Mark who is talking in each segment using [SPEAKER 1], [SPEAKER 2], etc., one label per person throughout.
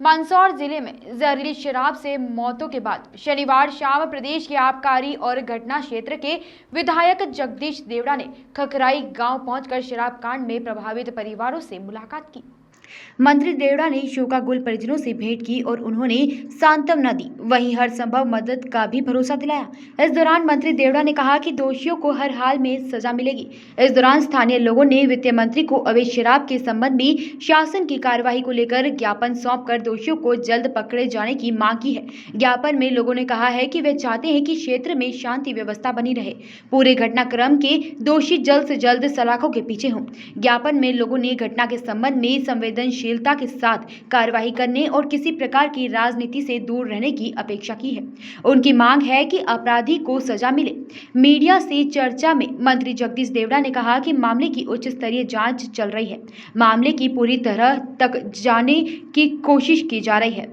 [SPEAKER 1] मंदसौर जिले में जहरीली शराब से मौतों के बाद शनिवार शाम प्रदेश के आबकारी और घटना क्षेत्र के विधायक जगदीश देवड़ा ने खखराई गांव पहुंचकर शराब कांड में प्रभावित परिवारों से मुलाकात की। मंत्री देवड़ा ने शोकाकुल परिजनों से भेंट की और उन्होंने सांत्वना दी, वहीं हर संभव मदद का भी भरोसा दिलाया। इस दौरान मंत्री देवड़ा ने कहा कि दोषियों को हर हाल में सजा मिलेगी। इस दौरान स्थानीय लोगों ने वित्त मंत्री को अवैध शराब के संबंध में शासन की कार्रवाई को लेकर ज्ञापन सौंपकर दोषियों को जल्द पकड़े जाने की मांग की है। ज्ञापन में लोगों ने कहा है कि वे चाहते हैं कि क्षेत्र में शांति व्यवस्था बनी रहे, पूरे घटनाक्रम के दोषी जल्द से जल्द सलाखों के पीछे हों। ज्ञापन में लोगों ने घटना के संबंध में संवेदनशीलता के साथ कार्रवाई करने और किसी प्रकार की राजनीति से दूर रहने की अपेक्षा की है। उनकी मांग है कि अपराधी को सजा मिले। मीडिया से चर्चा में मंत्री जगदीश देवड़ा ने कहा कि मामले की उच्च स्तरीय जांच चल रही है, मामले की पूरी तरह तक जाने की कोशिश की जा रही है।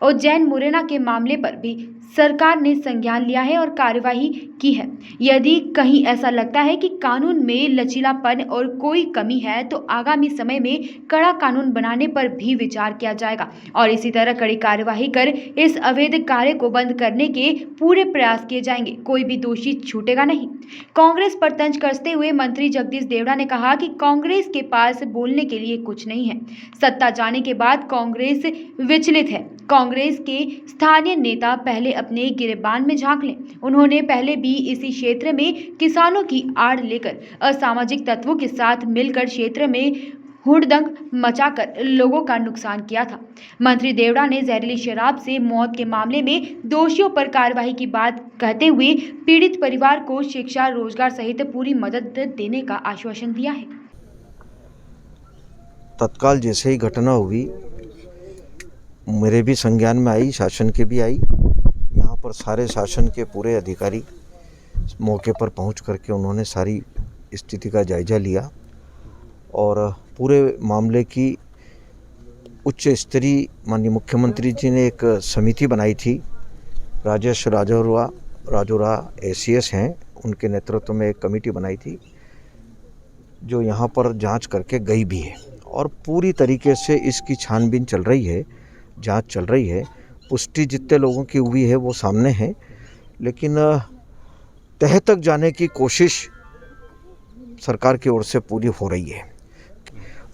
[SPEAKER 1] उज्जैन मुरैना के मामले पर भी सरकार ने संज्ञान लिया है और कार्यवाही की है। यदि कहीं ऐसा लगता है कि कानून में लचीलापन और कोई कमी है तो आगामी समय में कड़ा कानून बनाने पर भी विचार किया जाएगा और इसी तरह कड़ी कार्यवाही कर इस अवैध कार्य को बंद करने के पूरे प्रयास किए जाएंगे। कोई भी दोषी छूटेगा नहीं। कांग्रेस पर तंज कसते हुए मंत्री जगदीश देवड़ा ने कहा कि कांग्रेस के पास बोलने के लिए कुछ नहीं है। सत्ता जाने के बाद कांग्रेस विचलित है। कांग्रेस के स्थानीय नेता पहले अपने गिरेबान में झांक लें। उन्होंने पहले भी इसी क्षेत्र में किसानों की आड़ लेकर असामाजिक तत्वों के साथ मिलकर क्षेत्र में हुड़दंग मचाकर लोगों का नुकसान किया था। मंत्री देवड़ा ने जहरीली शराब से मौत के मामले में दोषियों पर कार्रवाई की बात कहते हुए पीड़ित परिवार को शिक्षा, रोजगार सहित पूरी मदद देने का आश्वासन दिया है।
[SPEAKER 2] तत्काल जैसे ही घटना हुई मेरे भी संज्ञान में आई, शासन के भी आई। यहाँ पर सारे शासन के पूरे अधिकारी मौके पर पहुँच करके उन्होंने सारी स्थिति का जायजा लिया और पूरे मामले की उच्च स्तरीय माननीय मुख्यमंत्री जी ने एक समिति बनाई थी। राजेश राजौरा ACS हैं, उनके नेतृत्व में एक कमेटी बनाई थी जो यहाँ पर जांच करके गई भी है और पूरी तरीके से इसकी छानबीन चल रही है, जांच चल रही है। पुष्टि जितने लोगों की हुई है वो सामने है, लेकिन तह तक जाने की कोशिश सरकार की ओर से पूरी हो रही है।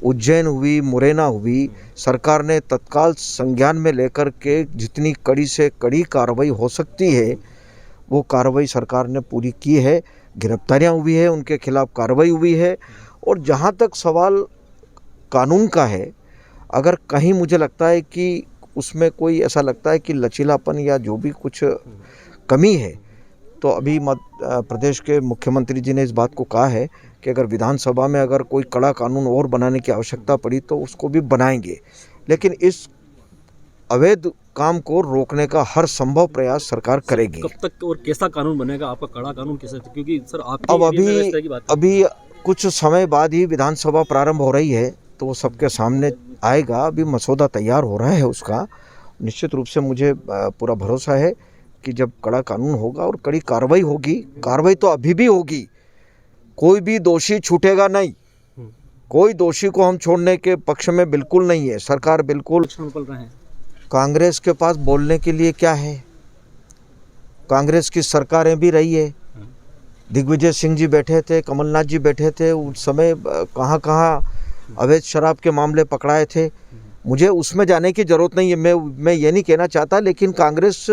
[SPEAKER 2] उज्जैन हुई, मुरैना हुई, सरकार ने तत्काल संज्ञान में लेकर के जितनी कड़ी से कड़ी कार्रवाई हो सकती है वो कार्रवाई सरकार ने पूरी की है। गिरफ्तारियां हुई है, उनके खिलाफ कार्रवाई हुई है और जहां तक सवाल कानून का है, अगर कहीं मुझे लगता है कि उसमें कोई ऐसा लगता है कि लचीलापन या जो भी कुछ कमी है, तो अभी प्रदेश के मुख्यमंत्री जी ने इस बात को कहा है कि अगर विधानसभा में अगर कोई कड़ा कानून और बनाने की आवश्यकता पड़ी तो उसको भी बनाएंगे, लेकिन इस अवैध काम को रोकने का हर संभव प्रयास सरकार करेगी।
[SPEAKER 3] कब तक और कैसा कानून बनेगा आपका कड़ा कानून कैसे? क्योंकि सर आपकी
[SPEAKER 2] अभी कुछ समय बाद ही विधानसभा प्रारंभ हो रही है तो वो सबके सामने आएगा। अभी मसौदा तैयार हो रहा है उसका। निश्चित रूप से मुझे पूरा भरोसा है कि जब कड़ा कानून होगा और कड़ी कार्रवाई होगी, कार्रवाई तो अभी भी होगी, कोई भी दोषी छूटेगा नहीं। कोई दोषी को हम छोड़ने के पक्ष में बिल्कुल नहीं है। सरकार बिल्कुल कांग्रेस के पास बोलने के लिए क्या है? कांग्रेस की सरकारें भी रही है। दिग्विजय सिंह जी बैठे थे, कमलनाथ जी बैठे थे, उस समय कहाँ अवैध शराब के मामले पकड़ाए थे। मुझे उसमें जाने की ज़रूरत नहीं है, मैं ये नहीं कहना चाहता, लेकिन कांग्रेस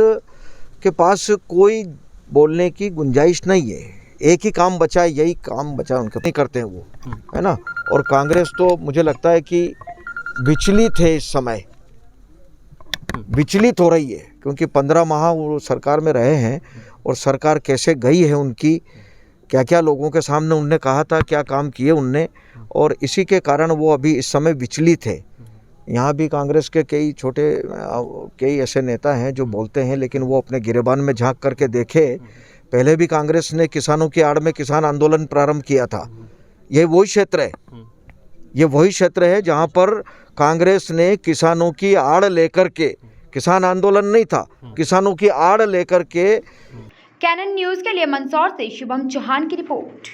[SPEAKER 2] के पास कोई बोलने की गुंजाइश नहीं है। एक ही काम बचा है, यही काम बचा है, उनके नहीं करते हैं वो, है ना। और कांग्रेस तो मुझे लगता है कि विचलित है, इस समय विचलित हो रही है, क्योंकि 15 माह वो सरकार में रहे हैं और सरकार कैसे गई है उनकी, क्या क्या लोगों के सामने उनने कहा था, क्या काम किए उनने, और इसी के कारण वो अभी इस समय विचलित है। यहाँ भी कांग्रेस के कई ऐसे नेता हैं जो बोलते हैं, लेकिन वो अपने गिरेबान में झांक करके देखे। पहले भी कांग्रेस ने किसानों की आड़ में किसान आंदोलन प्रारंभ किया था। ये वही क्षेत्र है जहाँ पर कांग्रेस ने किसानों की आड़ लेकर के, किसान आंदोलन नहीं था, किसानों की आड़ लेकर के।
[SPEAKER 1] कैनन न्यूज़ के लिए मंदसौर से शुभम चौहान की रिपोर्ट।